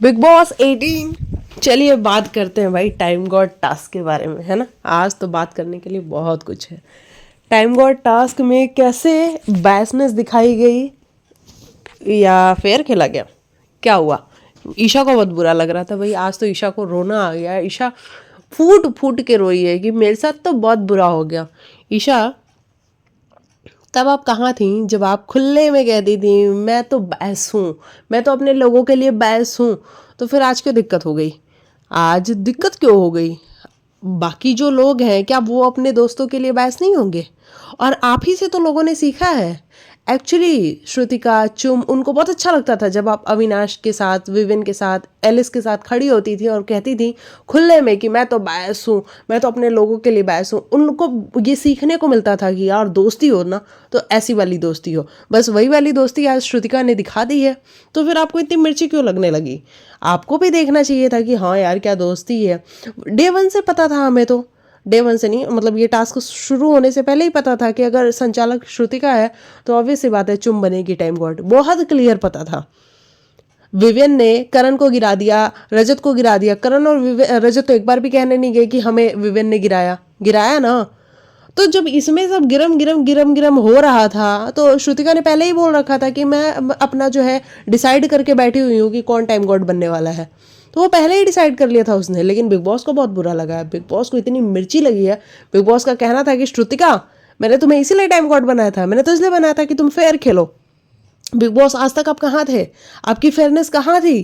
Big boss 18। चलिए बात करते हैं भाई टाइम गॉड टास्क के बारे में, है ना। आज तो बात करने के लिए बहुत कुछ है। टाइम गॉड टास्क में कैसे बैसनेस दिखाई गई या फेयर खेला गया, क्या हुआ। ईशा को बहुत बुरा लग रहा था भाई, आज तो ईशा को रोना आ गया। ईशा फूट फूट के रोई है कि मेरे साथ तो बहुत बुरा हो गया। ईशा, तब आप कहाँ थी जब आप खुले में कहती थी मैं तो बैस हूँ, मैं तो अपने लोगों के लिए बैस हूँ। तो फिर आज क्यों दिक्कत हो गई? आज दिक्कत क्यों हो गई? बाकी जो लोग हैं क्या वो अपने दोस्तों के लिए बैस नहीं होंगे? और आप ही से तो लोगों ने सीखा है। एक्चुअली श्रुतिका, चुम, उनको बहुत अच्छा लगता था जब आप अविनाश के साथ, विविन के साथ, एलिस के साथ खड़ी होती थी और कहती थी खुले में कि मैं तो बायस हूँ, मैं तो अपने लोगों के लिए बायस हूँ। उनको ये सीखने को मिलता था कि यार दोस्ती हो ना तो ऐसी वाली दोस्ती हो। बस वही वाली दोस्ती आज श्रुतिका ने दिखा दी है। तो फिर आपको इतनी मिर्ची क्यों लगने लगी? आपको भी देखना चाहिए था कि हाँ यार क्या दोस्ती है। डे वन से पता था हमें, तो डे वन से नहीं, मतलब ये टास्क शुरू होने से पहले ही पता था कि अगर संचालक श्रुतिका है तो ऑब्वियस सी बात है चुम बनेगी टाइम गॉड। बहुत क्लियर पता था। विवियन ने करण को गिरा दिया, रजत को गिरा दिया। करण और रजत तो एक बार भी कहने नहीं गए कि हमें विवियन ने गिराया। गिराया ना। तो जब इसमें सब गिरम गिरम गिरम गिरम हो रहा था तो श्रुतिका ने पहले ही बोल रखा था कि मैं अपना जो है डिसाइड करके बैठी हुई हूँ कि कौन टाइम गॉड बनने वाला है। तो वो पहले ही डिसाइड कर लिया था उसने। लेकिन बिग बॉस को बहुत बुरा लगा है, बिग बॉस को इतनी मिर्ची लगी है। बिग बॉस का कहना था कि श्रुतिका, मैंने तुम्हें इसीलिए टाइम गॉड बनाया था, मैंने तो इसलिए बनाया था कि तुम फेयर खेलो। बिग बॉस आज तक आप कहाँ थे? आपकी फेयरनेस कहाँ थी?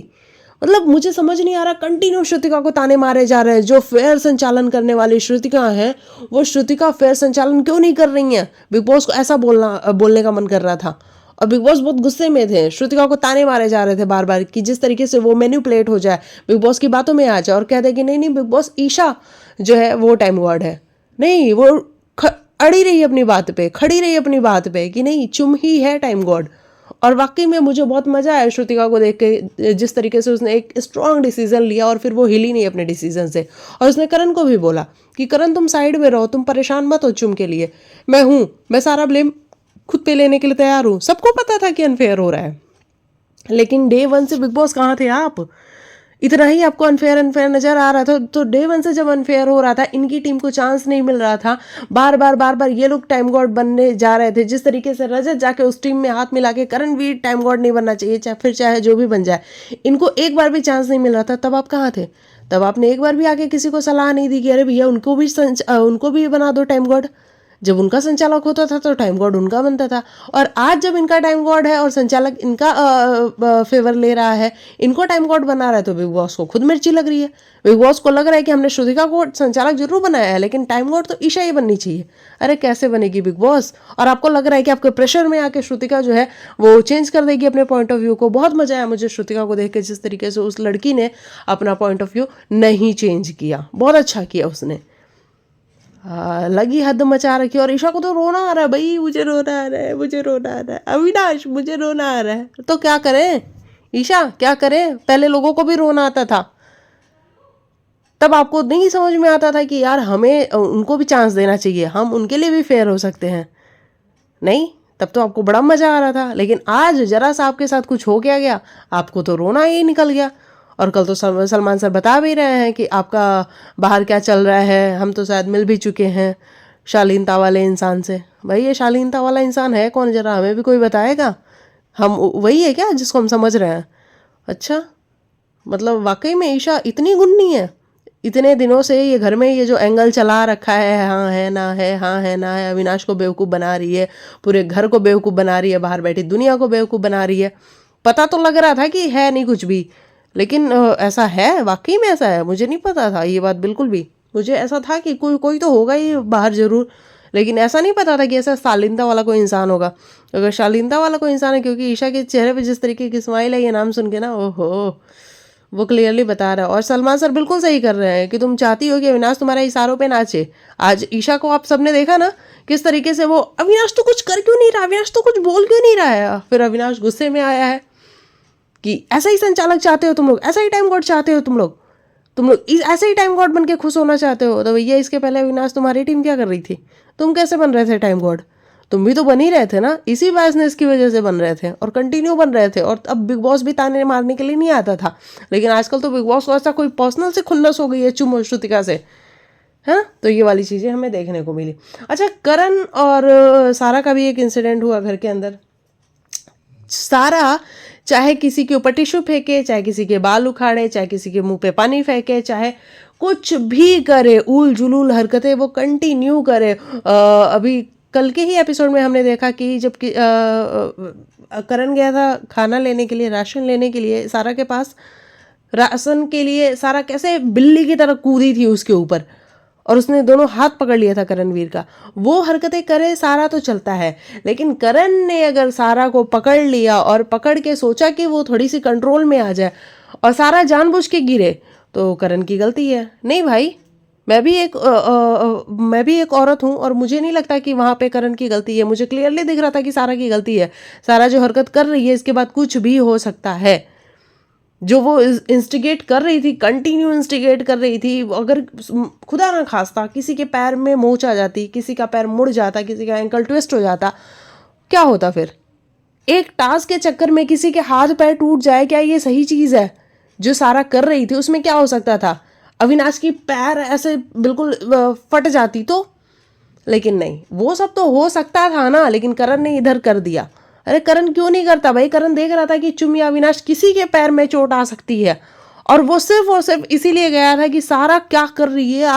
मतलब मुझे समझ नहीं आ रहा, कंटिन्यू श्रुतिका को ताने मारे जा रहे हैं। जो फेयर संचालन करने वाली श्रुतिका है वो श्रुतिका फेयर संचालन क्यों नहीं कर रही हैं? बिग बॉस को ऐसा बोलने का मन कर रहा था। और बिग बॉस बहुत गुस्से में थे, श्रुतिका को ताने मारे जा रहे थे बार बार कि जिस तरीके से वो मैनिपुलेट हो जाए, बिग बॉस की बातों में आ जाए और कह दे कि नहीं नहीं बिग बॉस ईशा जो है वो टाइम गॉड है। नहीं, वो अड़ी रही अपनी बात पे, खड़ी रही अपनी बात पे कि नहीं चुम ही है टाइम गॉड। और वाकई में मुझे बहुत मजा आया श्रुतिका को देख के, जिस तरीके से उसने एक स्ट्रांग डिसीजन लिया और फिर वो हिली नहीं अपने डिसीजन से। और उसने करण को भी बोला कि करण तुम साइड में रहो, तुम परेशान मत हो चुम के लिए, मैं सारा ब्लेम खुद पे लेने के लिए तैयार हूँ। सबको पता था कि अनफेयर हो रहा है। लेकिन डे वन से बिग बॉस कहाँ थे आप? इतना ही आपको अनफेयर अनफेयर नजर आ रहा था। तो डे वन से जब अनफेयर हो रहा था, इनकी टीम को चांस नहीं मिल रहा था, बार बार ये लोग टाइम गॉड बनने जा रहे थे। जिस तरीके से रजत जाके उस टीम में हाथ मिला के करण भी टाइम गॉड नहीं बनना चाहिए, चाहे फिर चाहे जो भी बन जाए, इनको एक बार भी चांस नहीं मिल रहा था। तब आप कहाँ थे? तब आपने एक बार भी आके किसी को सलाह नहीं दी कि अरे भैया उनको भी बना दो टाइम गॉड। जब उनका संचालक होता था तो टाइम गॉड उनका बनता था। और आज जब इनका टाइम गॉड है और संचालक इनका फेवर ले रहा है, इनको टाइम गॉड बना रहा है, तो बिग बॉस को खुद मिर्ची लग रही है। बिग बॉस को लग रहा है कि हमने श्रुतिका को संचालक जरूर बनाया है लेकिन टाइम गॉड तो ईशा ही बननी चाहिए। अरे कैसे बनेगी बिग बॉस? और आपको लग रहा है कि आपके प्रेशर में आके श्रुतिका जो है वो चेंज कर देगी अपने पॉइंट ऑफ व्यू को। बहुत मजा आया मुझे श्रुतिका को देख के, जिस तरीके से उस लड़की ने अपना पॉइंट ऑफ व्यू नहीं चेंज किया, बहुत अच्छा किया उसने। लगी हद मचा रखी। और ईशा को तो रोना आ रहा है भाई, मुझे रोना आ रहा है, मुझे रोना आ रहा है। अविनाश, मुझे रोना आ रहा है। तो क्या करें ईशा, क्या करें? पहले लोगों को भी रोना आता था, तब आपको नहीं समझ में आता था कि यार हमें उनको भी चांस देना चाहिए, हम उनके लिए भी फेयर हो सकते हैं। नहीं, तब तो आपको बड़ा मजा आ रहा था। लेकिन आज जरा सा आपके साथ कुछ हो गया, आपको तो रोना ही निकल गया। और कल तो सलमान सर बता भी रहे हैं कि आपका बाहर क्या चल रहा है, हम तो शायद मिल भी चुके हैं शालीनता वाले इंसान से। भाई ये शालीनता वाला इंसान है कौन, जरा हमें भी कोई बताएगा? हम वही है क्या जिसको हम समझ रहे हैं? अच्छा, मतलब वाकई में ईशा इतनी गुन्नी है? इतने दिनों से ये घर में ये जो एंगल चला रखा है, हाँ है ना है, हाँ है ना है, अविनाश को बेवकूफ़ बना रही है, पूरे घर को बेवकूफ़ बना रही है, बाहर बैठी दुनिया को बेवकूफ़ बना रही है। पता तो लग रहा था कि है नहीं कुछ भी, लेकिन ऐसा है? वाकई में ऐसा है? मुझे नहीं पता था ये बात बिल्कुल भी। मुझे ऐसा था कि कोई कोई तो होगा ही बाहर ज़रूर, लेकिन ऐसा नहीं पता था कि ऐसा शालीनता वाला कोई इंसान होगा। अगर शालीनता वाला कोई इंसान है, क्योंकि ईशा के चेहरे पे जिस तरीके की स्माइल है ये नाम सुन के ना, ओहो, वो क्लियरली बता रहा है। और सलमान सर बिल्कुल सही कर रहे हैं कि तुम चाहती हो कि अविनाश तुम्हारे इशारों पे नाचे। आज ईशा को आप सबने देखा ना किस तरीके से वो, अविनाश तो कुछ कर क्यों नहीं रहा, अविनाश तो कुछ बोल क्यों नहीं रहा है। फिर अविनाश गुस्से में आया है कि ऐसा ही संचालक चाहते हो तुम लोग, ऐसा ही टाइम गॉड चाहते हो तुम लोग ऐसे ही टाइम गॉड बन के खुश होना चाहते हो। तो भैया इसके पहले अविनाश तुम्हारी टीम क्या कर रही थी? तुम कैसे बन रहे थे टाइम गॉड? तुम भी तो बन ही रहे थे ना, इसी बायसनेस की वजह से बन रहे थे और कंटिन्यू बन रहे थे। और अब बिग बॉस भी ताने मारने के लिए नहीं आता था, लेकिन आजकल तो बिग बॉस को ऐसा कोई पर्सनल से खुन्नस हो गई है चुम और श्रुतिका से, है ना। तो ये वाली चीज़ें हमें देखने को मिली। अच्छा, करण और सारा का भी एक इंसिडेंट हुआ घर के अंदर। सारा चाहे किसी के ऊपर टिश्यू फेंके, चाहे किसी के बाल उखाड़े, चाहे किसी के मुंह पे पानी फेंके, चाहे कुछ भी करे, उल जुलूल हरकतें वो कंटिन्यू करे। अभी कल के ही एपिसोड में हमने देखा कि जब करण गया था खाना लेने के लिए, राशन लेने के लिए सारा के पास, राशन के लिए सारा कैसे बिल्ली की तरह कूदी थी उसके ऊपर और उसने दोनों हाथ पकड़ लिया था करणवीर का। वो हरकतें करे सारा तो चलता है, लेकिन करण ने अगर सारा को पकड़ लिया और पकड़ के सोचा कि वो थोड़ी सी कंट्रोल में आ जाए और सारा जानबूझ के गिरे, तो करण की गलती है। नहीं भाई, मैं भी एक औरत हूँ और मुझे नहीं लगता कि वहाँ पे करण की गलती है। मुझे क्लियरली दिख रहा था कि सारा की गलती है। सारा जो हरकत कर रही है इसके बाद कुछ भी हो सकता है। जो वो इंस्टिगेट कर रही थी, कंटिन्यू इंस्टिगेट कर रही थी, अगर खुदा ना खास्ता किसी के पैर में मोच आ जाती, किसी का पैर मुड़ जाता, किसी का एंकल ट्विस्ट हो जाता, क्या होता फिर? एक टास्क के चक्कर में किसी के हाथ पैर टूट जाए, क्या ये सही चीज़ है? जो सारा कर रही थी उसमें क्या हो सकता था? अविनाश की पैर ऐसे बिल्कुल फट जाती तो, लेकिन नहीं, वो सब तो हो सकता था ना, लेकिन करण ने इधर कर दिया। अरे करण क्यों नहीं करता भाई? करण देख रहा था कि चुम या अविनाश किसी के पैर में चोट आ सकती है और वो सिर्फ इसीलिए गया था कि सारा क्या कर रही है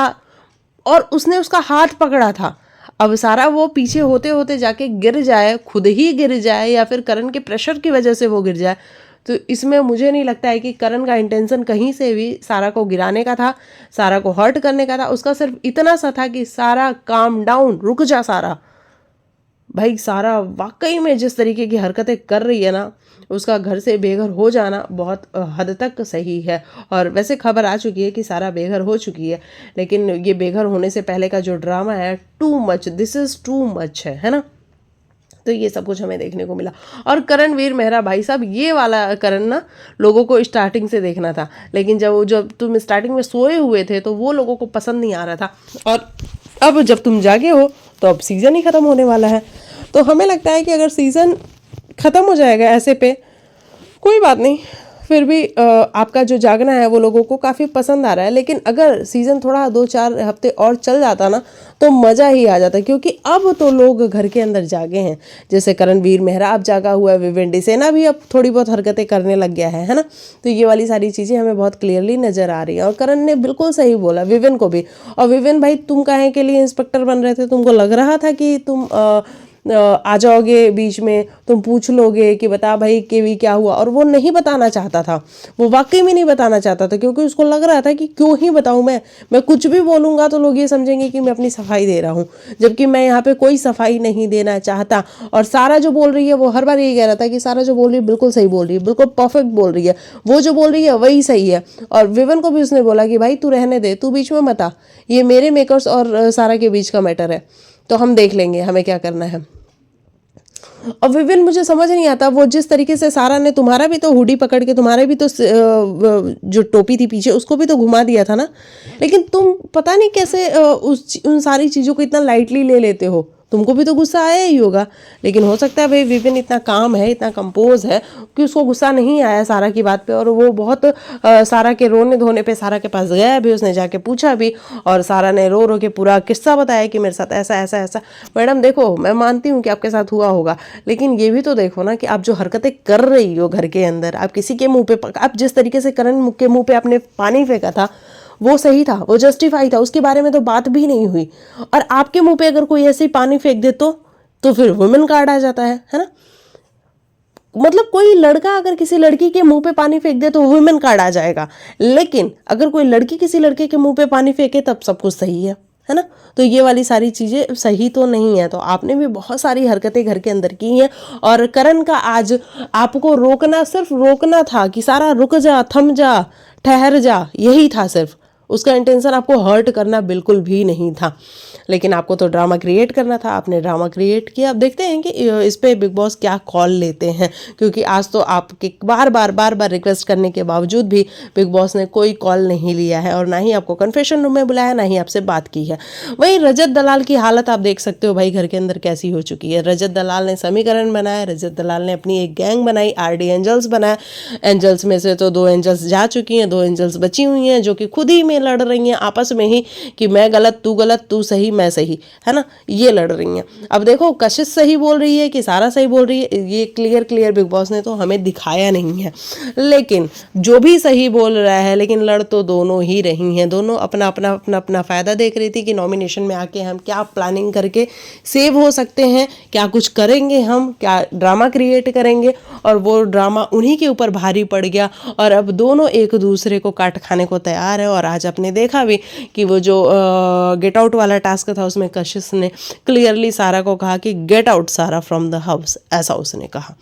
और उसने उसका हाथ पकड़ा था। अब सारा वो पीछे होते होते जाके गिर जाए, खुद ही गिर जाए या फिर करण के प्रेशर की वजह से वो गिर जाए, तो इसमें मुझे नहीं लगता है कि करण का इंटेंशन कहीं से भी सारा को गिराने का था, सारा को हर्ट करने का था। उसका सिर्फ इतना सा था कि सारा काम डाउन, रुक जा सारा। भाई सारा वाकई में जिस तरीके की हरकतें कर रही है ना, उसका घर से बेघर हो जाना बहुत हद तक सही है। और वैसे खबर आ चुकी है कि सारा बेघर हो चुकी है, लेकिन ये बेघर होने से पहले का जो ड्रामा है, too much, this is too much है ना। तो ये सब कुछ हमें देखने को मिला। और करणवीर मेहरा भाई साहब, ये वाला करण ना लोगों को स्टार्टिंग से देखना था, लेकिन जब तुम स्टार्टिंग में सोए हुए थे तो वो लोगों को पसंद नहीं आ रहा था, और अब जब तुम जागे हो तो अब सीज़न ही ख़त्म होने वाला है। तो हमें लगता है कि अगर सीज़न ख़त्म हो जाएगा ऐसे पे, कोई बात नहीं, फिर भी आपका जो जागना है वो लोगों को काफ़ी पसंद आ रहा है। लेकिन अगर सीज़न थोड़ा 2-4 हफ्ते और चल जाता ना तो मज़ा ही आ जाता, क्योंकि अब तो लोग घर के अंदर जागे हैं। जैसे करणवीर मेहरा अब जागा हुआ है, विवेंडी सेना भी अब थोड़ी बहुत हरकतें करने लग गया है ना। तो ये वाली सारी चीज़ें हमें बहुत क्लियरली नज़र आ रही हैं। और करण ने बिल्कुल सही बोला विवेन को भी। और विवेन भाई, तुम काहे के लिए इंस्पेक्टर बन रहे थे? तुमको लग रहा था कि तुम आ जाओगे बीच में, तुम पूछ लोगे कि बता भाई केवी क्या हुआ, और वो नहीं बताना चाहता था। वो वाकई में नहीं बताना चाहता था, क्योंकि उसको लग रहा था कि क्यों ही बताऊं, मैं कुछ भी बोलूँगा तो लोग ये समझेंगे कि मैं अपनी सफाई दे रहा हूँ, जबकि मैं यहाँ पे कोई सफाई नहीं देना चाहता। और सारा जो बोल रही है वो हर बार यही कह रहा था कि सारा जो बोल रही है बिल्कुल सही बोल रही है, बिल्कुल परफेक्ट बोल रही है, वो जो बोल रही है वही सही है। और विवन को भी उसने बोला कि भाई तू रहने दे, तू बीच में मत आ, ये मेरे मेकर्स और सारा के बीच का मैटर है, तो हम देख लेंगे हमें क्या करना है। और विविन, मुझे समझ नहीं आता, वो जिस तरीके से सारा ने तुम्हारा भी तो हुडी पकड़ के, तुम्हारे भी तो जो टोपी थी पीछे उसको भी तो घुमा दिया था ना, लेकिन तुम पता नहीं कैसे उन सारी चीज़ों को इतना लाइटली ले लेते हो। तुमको भी तो गुस्सा आया ही होगा, लेकिन हो सकता है भाई विपिन इतना काम है, इतना कंपोज है कि उसको गुस्सा नहीं आया सारा की बात पे, और वो बहुत सारा के रोने धोने पे सारा के पास गया भी, उसने जाके पूछा भी, और सारा ने रो रो के पूरा किस्सा बताया कि मेरे साथ ऐसा ऐसा ऐसा। मैडम देखो, मैं मानती हूँ कि आपके साथ हुआ होगा, लेकिन ये भी तो देखो ना कि आप जो हरकतें कर रही हो घर के अंदर, आप किसी के मुँह पे, आप जिस तरीके से करण के मुँह पे आपने पानी फेंका था वो सही था, वो जस्टिफाई था, उसके बारे में तो बात भी नहीं हुई। और आपके मुंह पे अगर कोई ऐसे ही पानी फेंक दे तो फिर वुमेन कार्ड आ जाता है ना। मतलब कोई लड़का अगर किसी लड़की के मुंह पे पानी फेंक दे तो वुमेन कार्ड आ जाएगा, लेकिन अगर कोई लड़की किसी लड़के के मुंह पे पानी फेंके तब सब कुछ सही है ना। तो ये वाली सारी चीज़ें सही तो नहीं है। तो आपने भी बहुत सारी हरकतें घर के अंदर की हैं, और करण का आज आपको रोकना, सिर्फ रोकना था कि सारा रुक जा, थम जा, ठहर जा, यही था सिर्फ। उसका इंटेंशन आपको हर्ट करना बिल्कुल भी नहीं था, लेकिन आपको तो ड्रामा क्रिएट करना था, आपने ड्रामा क्रिएट किया। अब देखते हैं कि इस पे बिग बॉस क्या कॉल लेते हैं, क्योंकि आज तो आपके बार बार रिक्वेस्ट करने के बावजूद भी बिग बॉस ने कोई कॉल नहीं लिया है और ना ही आपको कन्फेशन रूम में बुलाया, ना ही आपसे बात की है। वहीं रजत दलाल की हालत आप देख सकते हो भाई घर के अंदर कैसी हो चुकी है। रजत दलाल ने समीकरण बनाया, रजत दलाल ने अपनी एक गैंग बनाई, आरडी एंजल्स बनाया। एंजल्स में से तो 2 एंजल्स जा चुकी हैं, 2 एंजल्स बची हुई हैं जो कि खुद ही में लड़ रही हैं आपस में ही कि मैं गलत, तू सही, मैं सही, है ना, ये लड़ रही हैं। अब देखो कशिश सही बोल रही है कि सारा सही बोल रही है, ये क्लियर बिग बॉस ने तो हमें दिखाया नहीं है। लेकिन जो भी सही बोल रहा है, लेकिन लड़ तो दोनों ही रही हैं। दोनों अपना फ़ायदा देख रही थी कि नॉमिनेशन में आके हम क्या प्लानिंग करके सेव हो सकते हैं, क्या कुछ करेंगे, हम क्या ड्रामा क्रिएट करेंगे, और वो ड्रामा उन्हीं के ऊपर भारी पड़ गया और अब दोनों एक दूसरे को काट खाने को तैयार है। और आज आपने देखा भी कि वो जो गेट आउट वाला टास्क था उसमें कशिश ने क्लियरली सारा को कहा कि गेट आउट सारा फ्रॉम द हाउस, ऐसा उसने कहा।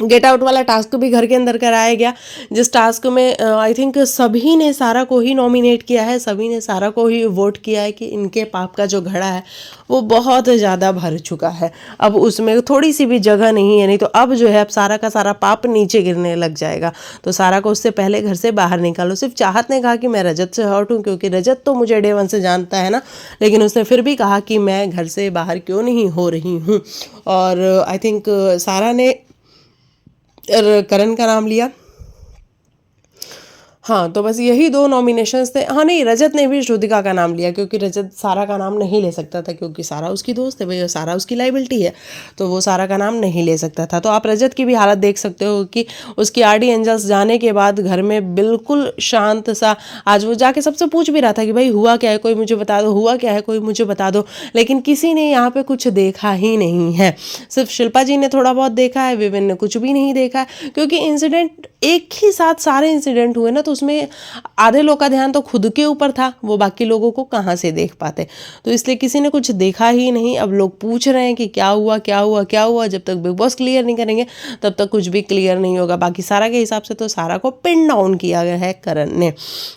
गेट आउट वाला टास्क भी घर के अंदर कराया गया, जिस टास्क में आई थिंक सभी ने सारा को ही नॉमिनेट किया है, सभी ने सारा को ही वोट किया है कि इनके पाप का जो घड़ा है वो बहुत ज़्यादा भर चुका है, अब उसमें थोड़ी सी भी जगह नहीं है, नहीं तो अब जो है अब सारा का सारा पाप नीचे गिरने लग जाएगा। तो सारा को उससे पहले घर से बाहर निकालो। सिर्फ चाहत ने कहा कि मैं रजत से हर्ट हूँ क्योंकि रजत तो मुझे डे 1 से जानता है ना, लेकिन उसने फिर भी कहा कि मैं घर से बाहर क्यों नहीं हो रही हूँ। और आई थिंक सारा ने करण का नाम लिया। हाँ, तो बस यही 2 नॉमिनेशंस थे। हाँ नहीं, रजत ने भी श्रुतिका का नाम लिया क्योंकि रजत सारा का नाम नहीं ले सकता था, क्योंकि सारा उसकी दोस्त है भाई, सारा उसकी लाइबिलिटी है, तो वो सारा का नाम नहीं ले सकता था। तो आप रजत की भी हालत देख सकते हो कि उसकी आरडी एंजल्स जाने के बाद घर में बिल्कुल शांत सा, आज वो जाके सबसे पूछ भी रहा था कि भाई हुआ क्या है, कोई मुझे बता दो, हुआ क्या है, कोई मुझे बता दो, लेकिन किसी ने यहाँ पे कुछ देखा ही नहीं है। सिर्फ शिल्पा जी ने थोड़ा बहुत देखा है, विविन ने कुछ भी नहीं देखा है, क्योंकि इंसिडेंट एक ही साथ सारे इंसिडेंट हुए ना, तो उसमें आधे लोग का ध्यान तो खुद के ऊपर था, वो बाकी लोगों को कहाँ से देख पाते, तो इसलिए किसी ने कुछ देखा ही नहीं। अब लोग पूछ रहे हैं कि क्या हुआ क्या हुआ क्या हुआ, जब तक बिग बॉस क्लियर नहीं करेंगे तब तक कुछ भी क्लियर नहीं होगा। बाकी सारा के हिसाब से तो सारा को पिन डाउन किया गया है करण ने,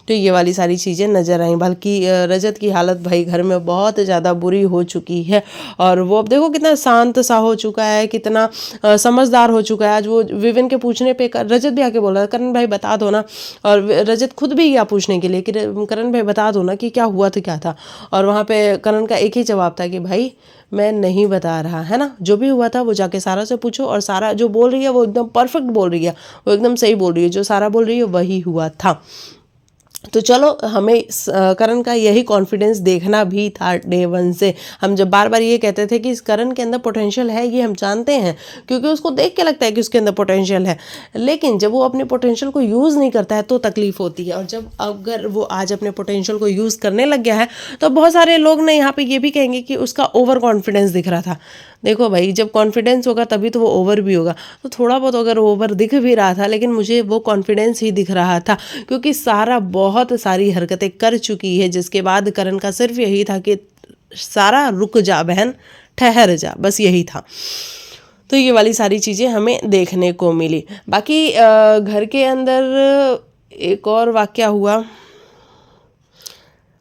तो ये वाली सारी चीज़ें नजर आई। बल्कि रजत की हालत भाई घर में बहुत ज़्यादा बुरी हो चुकी है, और वो अब देखो कितना शांत सा हो चुका है, कितना समझदार हो चुका है। आज वो विविन के पूछने पे रजत भी आके बोल रहा है करण भाई बता दो ना, और रजत खुद भी गया पूछने के लिए कि करण भाई बता दो ना कि क्या हुआ था क्या था, और वहाँ पे करण का एक ही जवाब था कि भाई मैं नहीं बता रहा, है ना, जो भी हुआ था वो जाके सारा से पूछो, और सारा जो बोल रही है वो एकदम परफेक्ट बोल रही है, वो एकदम सही बोल रही है, जो सारा बोल रही है वही हुआ था। तो चलो हमें करण का यही कॉन्फिडेंस देखना भी था डे 1 से। हम जब बार बार ये कहते थे कि इस करण के अंदर पोटेंशियल है, ये हम जानते हैं क्योंकि उसको देख के लगता है कि उसके अंदर पोटेंशियल है, लेकिन जब वो अपने पोटेंशियल को यूज़ नहीं करता है तो तकलीफ होती है। और जब अगर वो आज अपने पोटेंशियल को यूज़ करने लग गया है तो बहुत सारे लोग ने यहाँ पे ये भी कहेंगे कि उसका ओवर कॉन्फिडेंस दिख रहा था। देखो भाई, जब कॉन्फिडेंस होगा तभी तो वो ओवर भी होगा, तो थोड़ा बहुत अगर ओवर दिख भी रहा था, लेकिन मुझे वो कॉन्फिडेंस ही दिख रहा था, क्योंकि सारा बहुत सारी हरकतें कर चुकी है, जिसके बाद करण का सिर्फ यही था कि सारा रुक जा बहन, ठहर जा, बस यही था। तो ये वाली सारी चीज़ें हमें देखने को मिली। बाकी घर के अंदर एक और वाकया हुआ।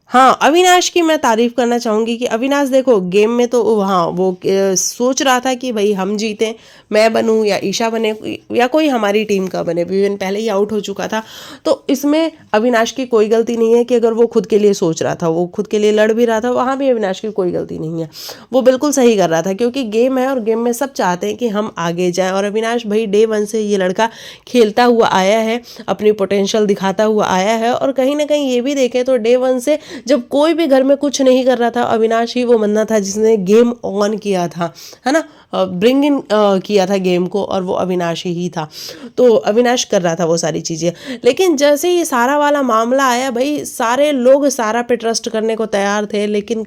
हाँ, अविनाश की मैं तारीफ़ करना चाहूँगी कि अविनाश देखो गेम में तो हाँ वो सोच रहा था कि भाई हम जीतें, मैं बनूँ या ईशा बने या कोई हमारी टीम का बने, विविन पहले ही आउट हो चुका था, तो इसमें अविनाश की कोई गलती नहीं है कि अगर वो खुद के लिए सोच रहा था, वो खुद के लिए लड़ भी रहा था, वहाँ भी अविनाश की कोई गलती नहीं है, वो बिल्कुल सही कर रहा था, क्योंकि गेम है और गेम में सब चाहते हैं कि हम आगे जाएँ। और अविनाश भाई डे 1 से ये लड़का खेलता हुआ आया है, अपनी पोटेंशियल दिखाता हुआ आया है, और कहीं ना कहीं ये भी देखें तो डे 1 से जब कोई भी घर में कुछ नहीं कर रहा था, अविनाश ही वो बंदा था जिसने गेम ऑन किया था, है ना, ब्रिंग इन किया था गेम को, और वो अविनाश ही था। तो अविनाश कर रहा था वो सारी चीज़ें, लेकिन जैसे ही सारा वाला मामला आया भाई सारे लोग सारा पे ट्रस्ट करने को तैयार थे, लेकिन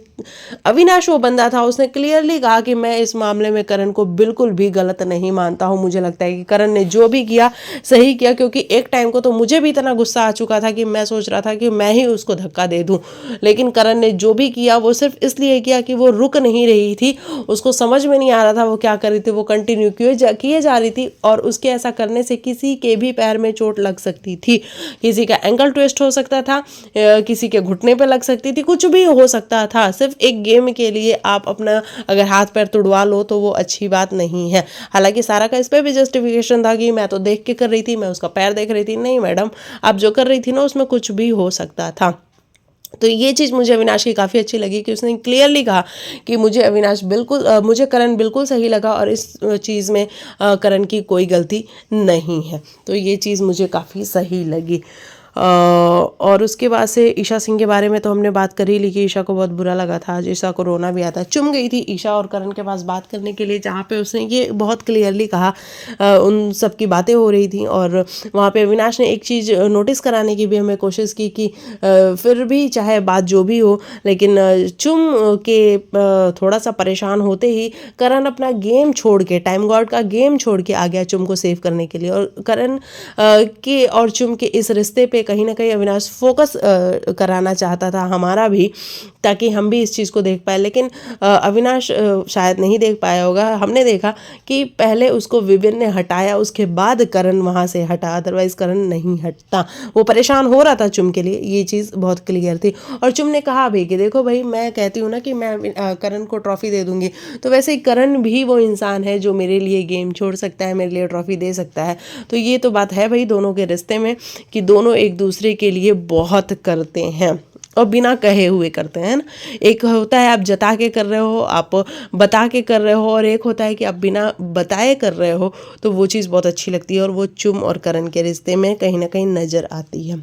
अविनाश वो बंदा था, उसने क्लियरली कहा कि मैं इस मामले में करण को बिल्कुल भी गलत नहीं मानता हूँ, मुझे लगता है कि करण ने जो भी किया सही किया, क्योंकि एक टाइम को तो मुझे भी इतना गुस्सा आ चुका था कि मैं सोच रहा था कि मैं ही उसको धक्का दे दूँ, लेकिन करण ने जो भी किया वो सिर्फ इसलिए किया कि वो रुक नहीं रही थी, उसको समझ में नहीं आ रहा था वो क्या कर रही थी, वो कंटिन्यू किए जा रही थी और उसके ऐसा करने से किसी के भी पैर में चोट लग सकती थी, किसी का एंकल ट्विस्ट हो सकता था, किसी के घुटने पे लग सकती थी, कुछ भी हो सकता था। सिर्फ एक गेम के लिए आप अपना अगर हाथ पैर तुड़वा लो तो वो अच्छी बात नहीं है। हालांकि सारा का इस पर भी जस्टिफिकेशन था कि मैं तो देख के कर रही थी, मैं उसका पैर देख रही थी। नहीं मैडम, आप जो कर रही थी ना उसमें कुछ भी हो सकता था। तो ये चीज़ मुझे अविनाश की काफ़ी अच्छी लगी कि उसने क्लियरली कहा कि मुझे अविनाश बिल्कुल मुझे करण बिल्कुल सही लगा और इस चीज़ में करण की कोई गलती नहीं है। तो ये चीज़ मुझे काफ़ी सही लगी। और उसके बाद से ईशा सिंह के बारे में तो हमने बात कर ही ली कि ईशा को बहुत बुरा लगा था, आज ईशा को रोना भी आता। चुम गई थी ईशा और करण के पास बात करने के लिए, जहाँ पे उसने ये बहुत क्लियरली कहा, उन सब की बातें हो रही थी और वहाँ पे अविनाश ने एक चीज़ नोटिस कराने की भी हमें कोशिश की कि फिर भी चाहे बात जो भी हो, लेकिन चुम के थोड़ा सा परेशान होते ही करण अपना गेम छोड़ के, टाइम गॉड का गेम छोड़ के आ गया चुम को सेव करने के लिए। और करण के और चुम के इस रिश्ते पे कहीं ना कहीं अविनाश फोकस कराना चाहता था, हमारा भी, ताकि हम भी इस चीज़ को देख पाए। लेकिन अविनाश शायद नहीं देख पाया होगा। हमने देखा कि पहले उसको विविन ने हटाया, उसके बाद करण वहाँ से हटा, अदरवाइज करण नहीं हटता। वो परेशान हो रहा था चुम के लिए, ये चीज़ बहुत क्लियर थी। और चुम ने कहा भी कि देखो भाई, मैं कहती हूँ ना कि मैं करण को ट्रॉफी दे दूंगी, तो वैसे ही करण भी वो इंसान है जो मेरे लिए गेम छोड़ सकता है, मेरे लिए ट्रॉफी दे सकता है। तो ये तो बात है भाई दोनों के रिश्ते में कि दोनों एक दूसरे के लिए बहुत करते हैं और बिना कहे हुए करते हैं ना। एक होता है आप जता के कर रहे हो, आप बता के कर रहे हो, और एक होता है कि आप बिना बताए कर रहे हो। तो वो चीज़ बहुत अच्छी लगती है और वो चुम और करण के रिश्ते में कहीं ना कहीं नज़र आती है।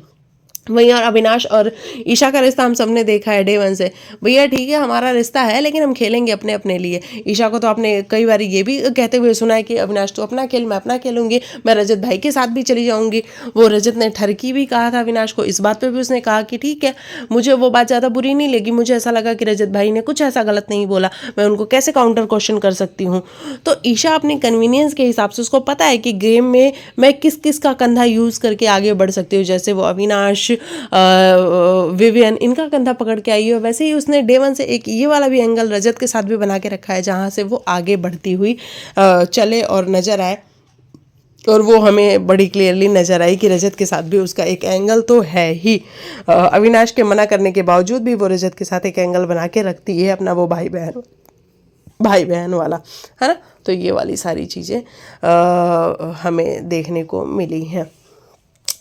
वहीं और अविनाश और ईशा का रिश्ता हम सबने देखा है डे वन से। भैया ठीक है, हमारा रिश्ता है, लेकिन हम खेलेंगे अपने अपने लिए। ईशा को तो आपने कई बार ये भी कहते हुए सुना है कि अविनाश तो अपना खेल, मैं अपना खेलूंगी, मैं रजत भाई के साथ भी चली जाऊंगी। वो रजत ने ठरकी भी कहा था अविनाश को, इस बात पर भी उसने कहा कि ठीक है, मुझे वो बात ज़्यादा बुरी नहीं लगी, मुझे ऐसा लगा कि रजत भाई ने कुछ ऐसा गलत नहीं बोला, मैं उनको कैसे काउंटर क्वेश्चन कर सकती हूँ। तो ईशा अपनी कन्वीनियंस के हिसाब से, उसको पता है कि गेम में मैं किस किस का कंधा यूज़ करके आगे बढ़ सकती हूँ। जैसे वो अविनाश, विवियन, इनका कंधा पकड़ के आई है, वैसे ही उसने डे वन से एक ये वाला भी एंगल रजत के साथ भी बना के रखा है, जहाँ से वो आगे बढ़ती हुई चले और नज़र आए। और वो हमें बड़ी क्लियरली नज़र आई कि रजत के साथ भी उसका एक एंगल तो है ही। अविनाश के मना करने के बावजूद भी वो रजत के साथ एक एंगल बना के रखती है अपना, वो भाई बहन वाला, है ना। तो ये वाली सारी चीज़ें हमें देखने को मिली हैं।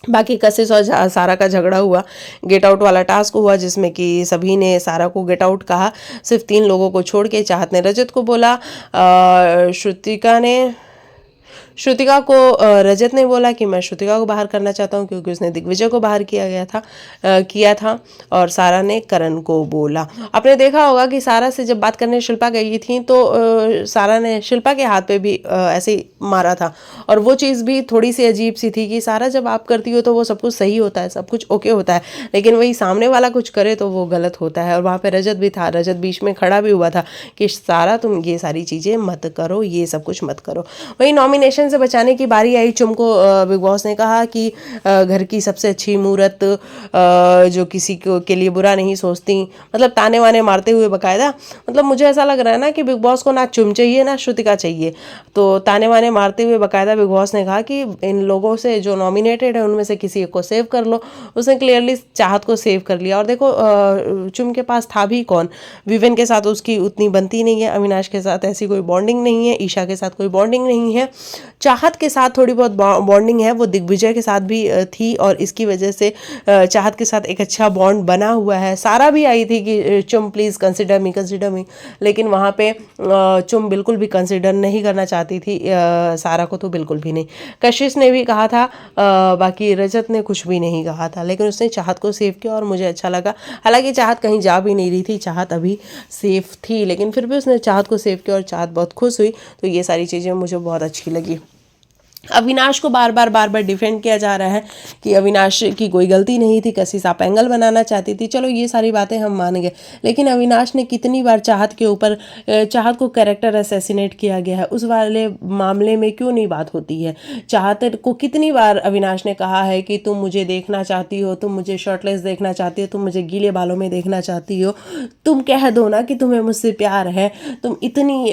बाकी कशिश और सारा का झगड़ा हुआ, गेट आउट वाला टास्क हुआ, जिसमें कि सभी ने सारा को गेट आउट कहा, सिर्फ 3 लोगों को छोड़ के। चाहत ने रजत को बोला, श्रुतिका को रजत ने बोला कि मैं श्रुतिका को बाहर करना चाहता हूँ क्योंकि उसने दिग्विजय को बाहर किया था। और सारा ने करण को बोला। आपने देखा होगा कि सारा से जब बात करने शिल्पा गई थी तो सारा ने शिल्पा के हाथ पे भी ऐसे ही मारा था, और वो चीज़ भी थोड़ी सी अजीब सी थी कि सारा जब आप करती हो तो वो सब कुछ सही होता है, सब कुछ ओके होता है, लेकिन वही सामने वाला कुछ करे तो वो गलत होता है। और वहाँ पे रजत भी था, रजत बीच में खड़ा भी हुआ था कि सारा तुम ये सारी चीज़ें मत करो, ये सब कुछ मत करो। वही नॉमिनेशन से बचाने की बारी आई चुम को। बिग बॉस ने कहा कि घर की सबसे अच्छी मूरत जो किसी को के लिए बुरा नहीं सोचती, मतलब ताने वाने मारते हुए बकायदा। मतलब मुझे ऐसा लग रहा है ना कि बिग बॉस को ना चुम चाहिए ना श्रुतिका चाहिए। तो ताने वाने मारते हुए बकायदा बिग बॉस ने कहा कि इन लोगों से जो नॉमिनेटेड है उनमें से किसी एक को सेव कर लो। उसने क्लियरली चाहत को सेव कर लिया। और देखो चुम के पास था भी कौन, विवेन के साथ उसकी उतनी बनती नहीं है, अविनाश के साथ ऐसी कोई बॉन्डिंग नहीं है, ईशा के साथ कोई बॉन्डिंग नहीं है, चाहत के साथ थोड़ी बहुत बॉन्डिंग है, वो दिग्विजय के साथ भी थी और इसकी वजह से चाहत के साथ एक अच्छा बॉन्ड बना हुआ है। सारा भी आई थी कि चुम प्लीज़ कंसिडर मी, लेकिन वहाँ पे चुम बिल्कुल भी कंसिडर नहीं करना चाहती थी सारा को, तो बिल्कुल भी नहीं। कशिश ने भी कहा था, बाकी रजत ने कुछ भी नहीं कहा था, लेकिन उसने चाहत को सेव किया और मुझे अच्छा लगा। हालांकि चाहत कहीं जा भी नहीं रही थी, चाहत अभी सेफ थी, लेकिन फिर भी उसने चाहत को सेव किया और चाहत बहुत खुश हुई। तो ये सारी चीज़ें मुझे बहुत अच्छी लगी। अविनाश को बार बार डिफेंड किया जा रहा है कि अविनाश की कोई गलती नहीं थी, कशिश आप एंगल बनाना चाहती थी। चलो ये सारी बातें हम मान गए, लेकिन अविनाश ने कितनी बार चाहत के ऊपर, चाहत को कैरेक्टर असैसिनेट किया गया है, उस वाले मामले में क्यों नहीं बात होती है। चाहत को कितनी बार अविनाश ने कहा है कि तुम मुझे देखना चाहती हो, तुम मुझे शर्टलेस देखना चाहती हो, तुम मुझे गीले बालों में देखना चाहती हो, तुम कह दो ना कि तुम्हें मुझसे प्यार है, तुम इतनी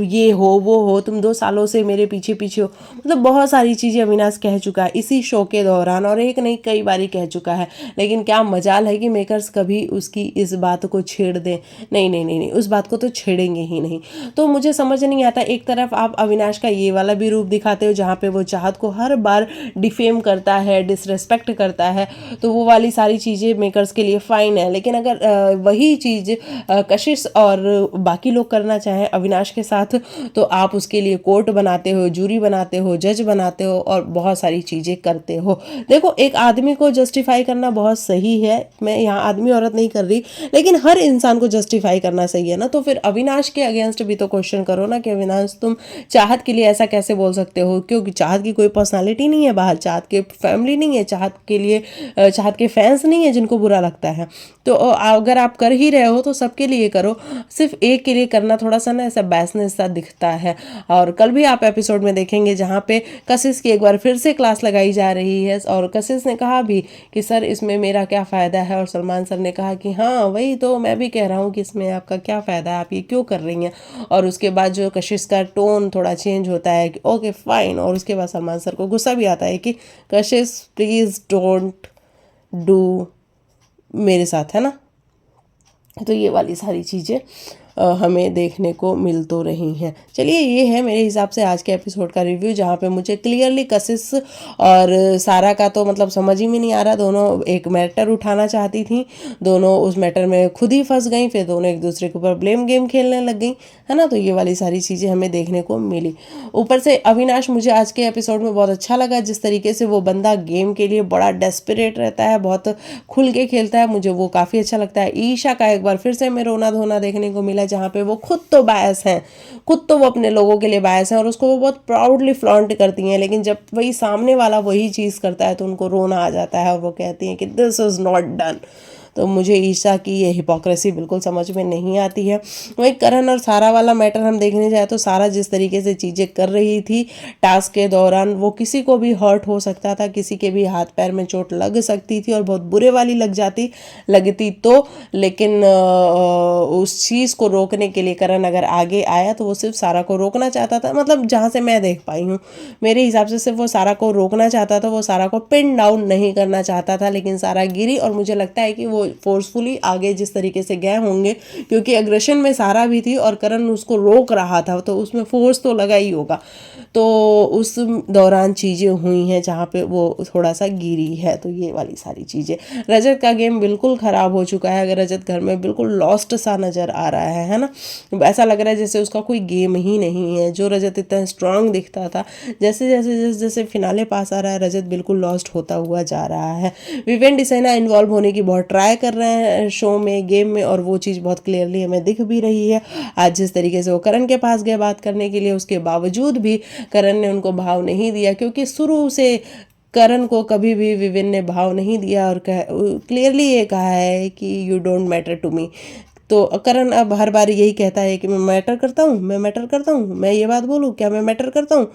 ये हो वो हो, तुम 2 सालों से मेरे पीछे पीछे हो। मतलब बहुत सारी चीज़ें अविनाश कह चुका है इसी शो के दौरान, और एक नहीं कई बारी कह चुका है। लेकिन क्या मजाल है कि मेकर्स कभी उसकी इस बात को छेड़ दें। नहीं नहीं नहीं नहीं, उस बात को तो छेड़ेंगे ही नहीं। तो मुझे समझ नहीं आता, एक तरफ आप अविनाश का ये वाला भी रूप दिखाते हो जहाँ पे वो चाहत को हर बार डिफेम करता है, डिसरेस्पेक्ट करता है, तो वो वाली सारी चीज़ें मेकर्स के लिए फ़ाइन है। लेकिन अगर वही चीज़ कशिश और बाकी लोग करना चाहें अविनाश के साथ, तो आप उसके लिए कोर्ट बनाते हो, जूरी बनाते हो, जज बनाते हो और बहुत सारी चीज़ें करते हो। देखो, एक आदमी को जस्टिफाई करना बहुत सही है, मैं यहाँ आदमी औरत नहीं कर रही, लेकिन हर इंसान को जस्टिफाई करना सही है ना। तो फिर अविनाश के अगेंस्ट भी तो क्वेश्चन करो ना कि अविनाश तुम चाहत के लिए ऐसा कैसे बोल सकते हो, क्योंकि चाहत की कोई पर्सनालिटी नहीं है बाहर, चाहत के फैमिली नहीं है, चाहत के लिए चाहत के फैंस नहीं है जिनको बुरा लगता है। तो अगर आप कर ही रहे हो तो सबके लिए करो, सिर्फ एक के लिए करना थोड़ा सा ना ऐसा बैसनेस सा दिखता है। और कल भी आप एपिसोड में देखेंगे जहाँ पे कशिश की एक बार फिर से क्लास लगाई जा रही है, और कशिश ने कहा भी कि सर इसमें मेरा क्या फ़ायदा है, और सलमान सर ने कहा कि हाँ वही तो मैं भी कह रहा हूँ कि इसमें आपका क्या फ़ायदा है, आप ये क्यों कर रही हैं। और उसके बाद जो कशिश का टोन थोड़ा चेंज होता है कि ओके फाइन, और उसके बाद सलमान सर को गुस्सा भी आता है कि कशिश प्लीज़ डोंट डू मेरे साथ, है ना। तो ये वाली सारी चीज़ें हमें देखने को मिल तो रही हैं। चलिए, ये है मेरे हिसाब से आज के एपिसोड का रिव्यू, जहाँ पे मुझे क्लियरली कशिश और सारा का तो मतलब समझ ही में नहीं आ रहा। दोनों एक मैटर उठाना चाहती थी, दोनों उस मैटर में खुद ही फंस गई, फिर दोनों एक दूसरे के ऊपर ब्लेम गेम खेलने लग गई, है ना। तो ये वाली सारी चीज़ें हमें देखने को मिली। ऊपर से अविनाश मुझे आज के एपिसोड में बहुत अच्छा लगा, जिस तरीके से वो बंदा गेम के लिए बड़ा डेस्परेट रहता है, बहुत खुल के खेलता है, मुझे वो काफ़ी अच्छा लगता है। ईशा का एक बार फिर से हमें रोना धोना देखने को मिला, जहाँ पे वो खुद तो बायस हैं, खुद तो वो अपने लोगों के लिए बायस हैं और उसको वो बहुत प्राउडली फ्लॉन्ट करती हैं, लेकिन जब वही सामने वाला वही चीज़ करता है तो उनको रोना आ जाता है और वो कहती हैं कि दिस इज़ नॉट डन। तो मुझे ईशा की ये हिपोक्रेसी बिल्कुल समझ में नहीं आती है। वही करण और सारा वाला मैटर हम देखने जाए तो सारा जिस तरीके से चीज़ें कर रही थी टास्क के दौरान, वो किसी को भी हर्ट हो सकता था, किसी के भी हाथ पैर में चोट लग सकती थी और बहुत बुरे वाली लगती तो। लेकिन उस चीज़ को रोकने के लिए करण अगर आगे आया तो वो सिर्फ सारा को रोकना चाहता था, मतलब जहाँ से मैं देख पाई हूँ मेरे हिसाब से सिर्फ वो सारा को रोकना चाहता था, वो सारा को पिन डाउन नहीं करना चाहता था। लेकिन सारा गिरी, और मुझे लगता है कि वो फोर्सफुली आगे जिस तरीके से गए होंगे, क्योंकि एग्रेशन में सारा भी थी और करण उसको रोक रहा था, तो उसमें फोर्स तो लगा ही होगा। तो उस दौरान चीज़ें हुई हैं जहाँ पे वो थोड़ा सा गिरी है। तो ये वाली सारी चीज़ें, रजत का गेम बिल्कुल ख़राब हो चुका है। अगर रजत घर में बिल्कुल लॉस्ट सा नज़र आ रहा है ना, ऐसा लग रहा है जैसे उसका कोई गेम ही नहीं है। जो रजत इतना स्ट्रांग दिखता था, जैसे जैसे जैसे जैसे फिनाले पास आ रहा है रजत बिल्कुल लॉस्ट होता हुआ जा रहा है। विवेन डिसाइना इन्वॉल्व होने की बहुत ट्राई कर रहे हैं शो में, गेम में, और वो चीज़ बहुत क्लियरली हमें दिख भी रही है। आज जिस तरीके से वो करण के पास गए बात करने के लिए, उसके बावजूद भी करण ने उनको भाव नहीं दिया, क्योंकि शुरू से करण को कभी भी विवेन ने भाव नहीं दिया और क्लियरली ये कहा है कि you don't matter to me. तो करण अब हर बार यही कहता है कि मैं मैटर करता हूँ, मैं मैटर करता हूँ, मैं ये बात बोलूँ क्या मैं मैटर करता हूँ।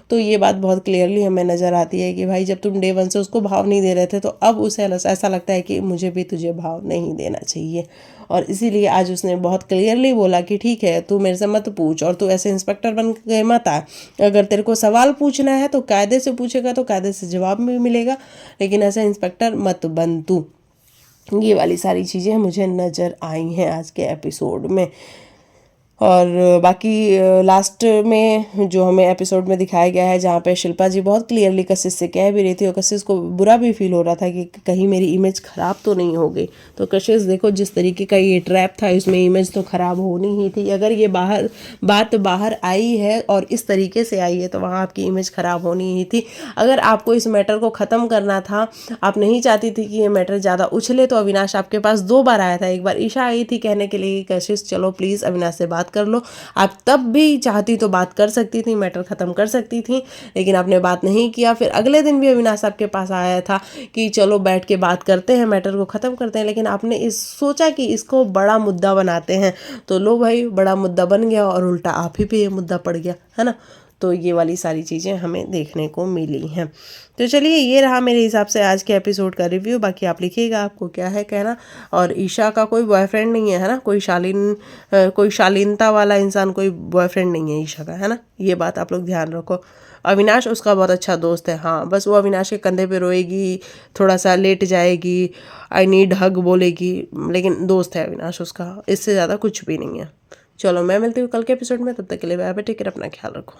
तो ये बात बहुत क्लियरली हमें नज़र आती है कि भाई जब तुम डे 1 से उसको भाव नहीं दे रहे थे, तो अब उसे ऐसा लगता है कि मुझे भी तुझे भाव नहीं देना चाहिए। और इसीलिए आज उसने बहुत क्लियरली बोला कि ठीक है, तू मेरे से मत पूछ, और तू ऐसे इंस्पेक्टर बन के मत आ। अगर तेरे को सवाल पूछना है तो कायदे से पूछेगा, तो कायदे से जवाब भी मिलेगा, लेकिन ऐसा इंस्पेक्टर मत बन तू। ये वाली सारी चीज़ें मुझे नज़र आई हैं आज के एपिसोड में। और बाकी लास्ट में जो हमें एपिसोड में दिखाया गया है, जहाँ पे शिल्पा जी बहुत क्लियरली कशिश से कह भी रही थी, और कशिश को बुरा भी फील हो रहा था कि कहीं मेरी इमेज ख़राब तो नहीं हो गई। तो कशिश देखो, जिस तरीके का ये ट्रैप था इसमें इमेज तो ख़राब होनी ही थी। अगर ये बात बाहर आई है और इस तरीके से आई है तो वहाँ आपकी इमेज ख़राब होनी ही थी। अगर आपको इस मैटर को ख़त्म करना था, आप नहीं चाहती थी कि ये मैटर ज़्यादा उछले, तो अविनाश आपके पास 2 बार आया था। एक बार ईशा आई थी कहने के लिए कशिश चलो प्लीज़ अविनाश से बात बात कर लो। आप तब भी चाहती तो बात कर सकती थी, मैटर ख़त्म कर सकती थी, लेकिन आपने बात नहीं किया। फिर अगले दिन भी अविनाश आपके पास आया था कि चलो बैठ के बात करते हैं, मैटर को ख़त्म करते हैं, लेकिन आपने इस सोचा कि इसको बड़ा मुद्दा बनाते हैं। तो लो भाई, बड़ा मुद्दा बन गया और उल्टा आप ही पे ये मुद्दा पड़ गया, है ना। तो ये वाली सारी चीज़ें हमें देखने को मिली हैं। तो चलिए, ये रहा मेरे हिसाब से आज के एपिसोड का रिव्यू। बाकी आप लिखिएगा आपको क्या है कहना। और ईशा का कोई बॉयफ्रेंड नहीं है ना, कोई शालीनता वाला इंसान, कोई बॉयफ्रेंड नहीं है ईशा का, है ना। ये बात आप लोग ध्यान रखो। अविनाश उसका बहुत अच्छा दोस्त है, हाँ, बस वो अविनाश के कंधे पे रोएगी, थोड़ा सा लेट जाएगी, आई नीड हग बोलेगी, लेकिन दोस्त है अविनाश उसका, इससे ज़्यादा कुछ भी नहीं है। चलो, मैं मिलती हूँ कल के एपिसोड में, तब तक के लिए बाय बाय, टेक केयर, अपना ख्याल रखो।